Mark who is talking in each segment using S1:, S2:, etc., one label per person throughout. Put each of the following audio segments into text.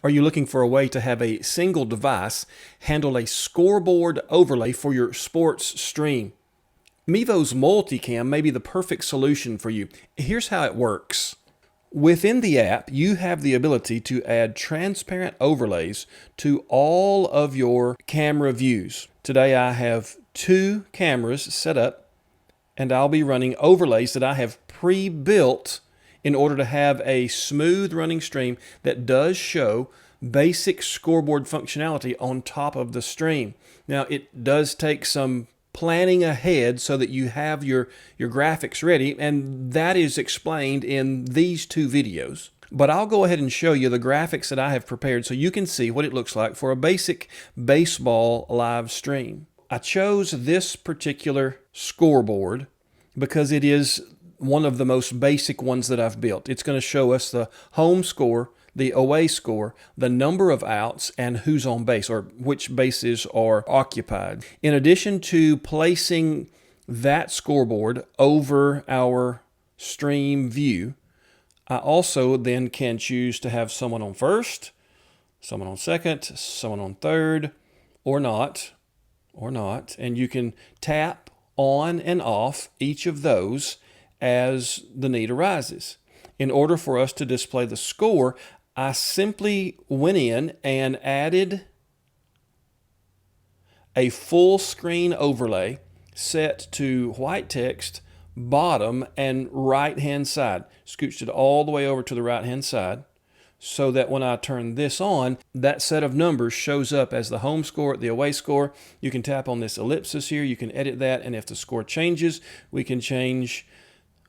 S1: Are you looking for a way to have a single device handle a scoreboard overlay for your sports stream? Mevo's Multicam may be the perfect solution for you. Here's how it works. Within the app, you have the ability to add transparent overlays to all of your camera views. Today I have 2 cameras set up, and I'll be running overlays that I have pre-built in order to have a smooth running stream that does show basic scoreboard functionality on top of the stream. Now, it does take some planning ahead so that you have your graphics ready, and that is explained in these 2 videos. But I'll go ahead and show you the graphics that I have prepared so you can see what it looks like for a basic baseball live stream. I chose this particular scoreboard because it is one of the most basic ones that I've built. It's going to show us the home score, the away score, the number of outs, and who's on base, or which bases are occupied. In addition to placing that scoreboard over our stream view, I also then can choose to have someone on first, someone on second, someone on third, or not, and you can tap on and off each of those as the need arises. In order for us to display the score, I simply went in and added a full screen overlay set to white text, bottom and right hand side. Scooched it all the way over to the right hand side so that when I turn this on, that set of numbers shows up as the home score, the away score. You can tap on this ellipsis here, you can edit that, and if the score changes, we can change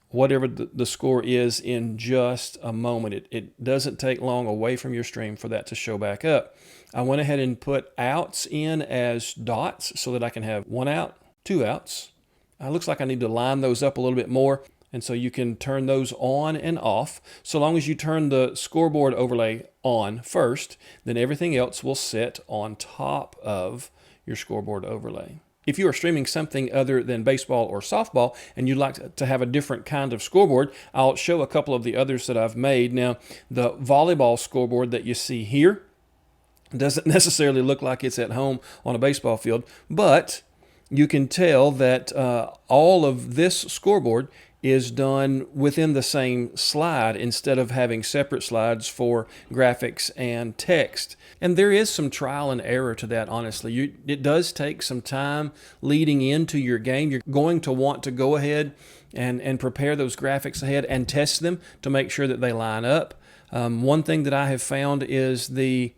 S1: whatever the score is in just a moment. It doesn't take long away from your stream for that to show back up. I went ahead and put outs in as dots so that I can have 1 out, 2 outs. It looks like I need to line those up a little bit more, and so you can turn those on and off. So long as you turn the scoreboard overlay on first, then everything else will sit on top of your scoreboard overlay. If you are streaming something other than baseball or softball and you'd like to have a different kind of scoreboard, I'll show a couple of the others that I've made. Now, the volleyball scoreboard that you see here doesn't necessarily look like it's at home on a baseball field, but you can tell that all of this scoreboard is done within the same slide instead of having separate slides for graphics and text. And there is some trial and error to that, honestly. It does take some time leading into your game. You're going to want to go ahead and prepare those graphics ahead and test them to make sure that they line up. One thing that I have found is the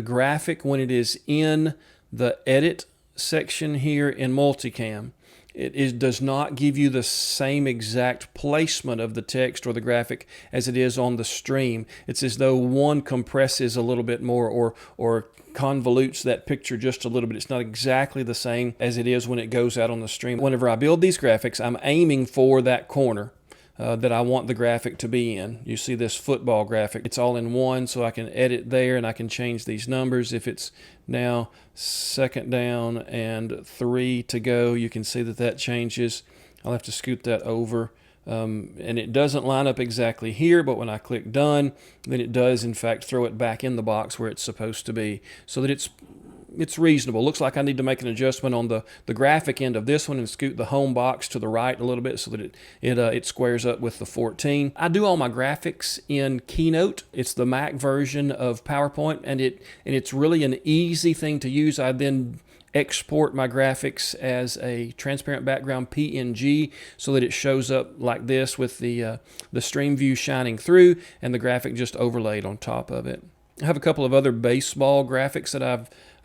S1: graphic, when it is in the edit section here in Multicam, it does not give you the same exact placement of the text or the graphic as it is on the stream. It's as though one compresses a little bit more or convolutes that picture just a little bit. It's not exactly the same as it is when it goes out on the stream. Whenever I build these graphics, I'm aiming for that corner that I want the graphic to be in. You see this football graphic. It's all in one, so I can edit there and I can change these numbers. If it's now 2nd down and 3 to go, you can see that that changes. I'll have to scoot that over. And it doesn't line up exactly here, but when I click done, then it does in fact throw it back in the box where it's supposed to be, so that it's reasonable. Looks like I need to make an adjustment on the graphic end of this one and scoot the home box to the right a little bit so that it squares up with the 14. I do all my graphics in Keynote. It's the Mac version of PowerPoint, and it's really an easy thing to use. I then export my graphics as a transparent background PNG so that it shows up like this with the stream view shining through and the graphic just overlaid on top of it. I have a couple of other baseball graphics that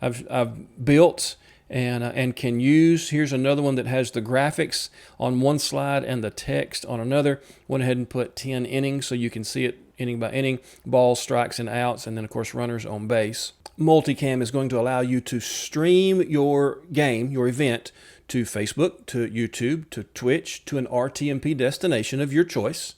S1: I've built and can use. Here's another one that has the graphics on one slide and the text on another. Went ahead and put 10 innings so you can see it inning by inning, balls, strikes, and outs, and then of course runners on base. Multicam is going to allow you to stream your game, your event, to Facebook, to YouTube, to Twitch, to an RTMP destination of your choice.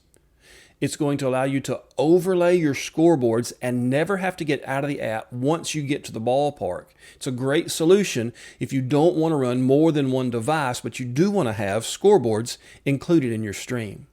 S1: It's going to allow you to overlay your scoreboards and never have to get out of the app once you get to the ballpark. It's a great solution if you don't want to run more than one device, but you do want to have scoreboards included in your stream.